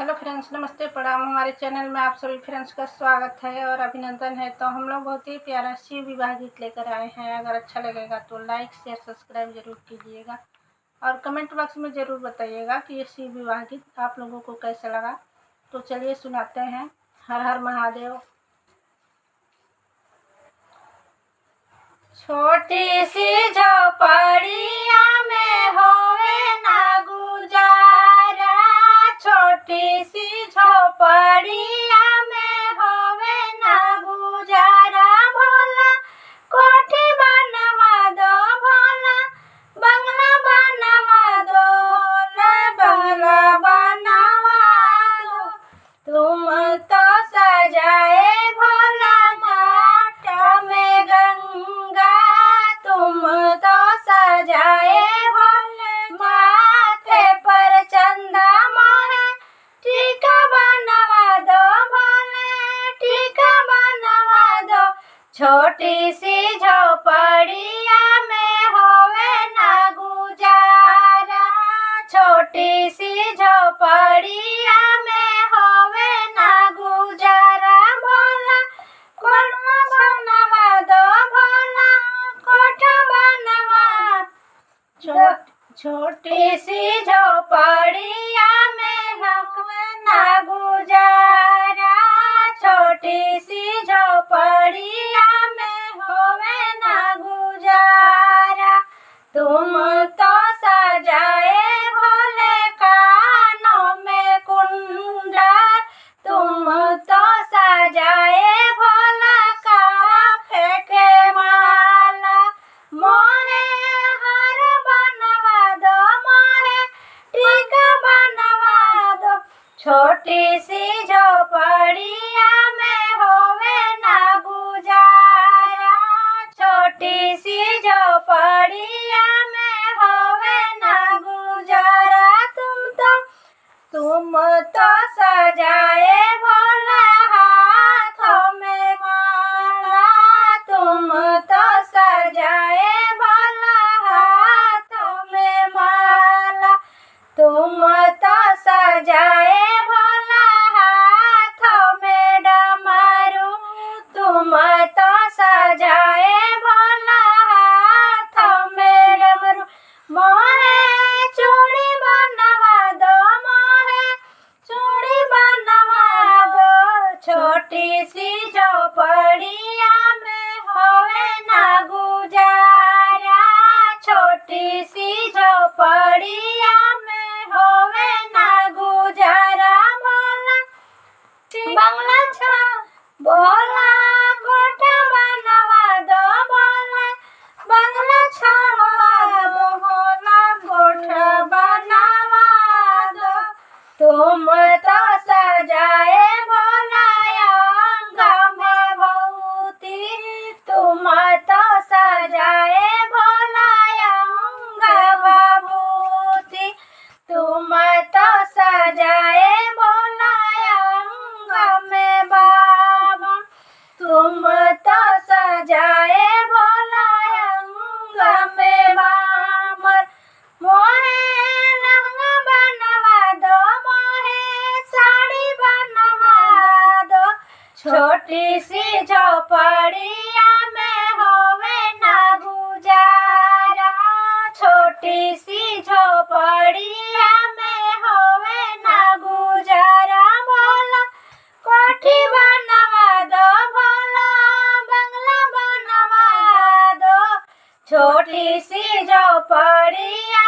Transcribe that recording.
Hello friends, नमस्ते, प्रणाम। हमारे चैनल में आप सभी फ्रेंड्स का स्वागत है और अभिनंदन है। तो हम लोग बहुत ही प्यारा शिव विवाह गीत लेकर आए हैं। अगर अच्छा लगेगा तो लाइक शेयर सब्सक्राइब जरूर कीजिएगा और कमेंट बॉक्स में ज़रूर बताइएगा कि ये शिव विवाह गीत आप लोगों को कैसा लगा। तो चलिए सुनाते हैं। हर हर महादेव। छोटी सी झोपड़िया में होवे ना गुजारा, छोटी सी झोपड़िया में होवे ना गुजारा। भोला कोठी बनवा दो, भोला बंगला बनवा दो, बंगला बनवा दो। तुम तो सजाए भोला घाट में गंगा, तुम तो सजाए भोले माथे पर चंदा। मोहे टीका बनवा दो, भोले टीका बनवा दो। छोटी सी झोपड़िया में होवे ना गुजारा, छोटी सी झोपड़िया में होवे ना गुजारा। भोला कोठा बनवा दो, भोला कोठा बनवा। छोटी सी झोपड़िया में होवे ना गुजारा, छोटी सी झोपड़िया में होवे ना गुजारा। तुम तो सजाए भोले कानों में कुंडल, तुम तो सजाए भोला काफे के माला। मोहे हार बनवा दो, मोहे टीका बनवा दो। छोटी सी झोपड़िया में होवे ना गुजारा, छोटी सी झोपड़िया में होवे ना गुजारा। तुम तो सजाए भोला हाथों में माला, तुम तो सजाए भोला हाथों में माला, तुम तो सजाए भोला हाथों में डमरू, तुम तो सजाए भोला हाथों में डमरू। मोहे चूड़ी बनवा दो, मोहे चूड़ी बनवा दो। छोटी सी झोपड़िया में होवे ना गुजारा, छोटी सी झोपड़िया में होवे ना गुजारा। भोला कोठा बनवा दो, भोला बंगला छावा दो, भोला कोठा बनवा दो। तुम तो सजाए भोला अंग में भभूति, तुम तो सजाए भोला अंग भभूति, तुम तो सजाए भोला अंग में बाबा, तुम तो सजाए भोला अंग में बामर। मोहे लहंगा बनवा दो, मोहे साड़ी बनवा दो। छोटी सी झोपड़िया में होवे ना गुजारा, छोटी सी झोपड़िया में होवे ना गुजारा। भोला कोठी बनवा दो, भोला बंगला बनवा दो। छोटी सी झोपड़िया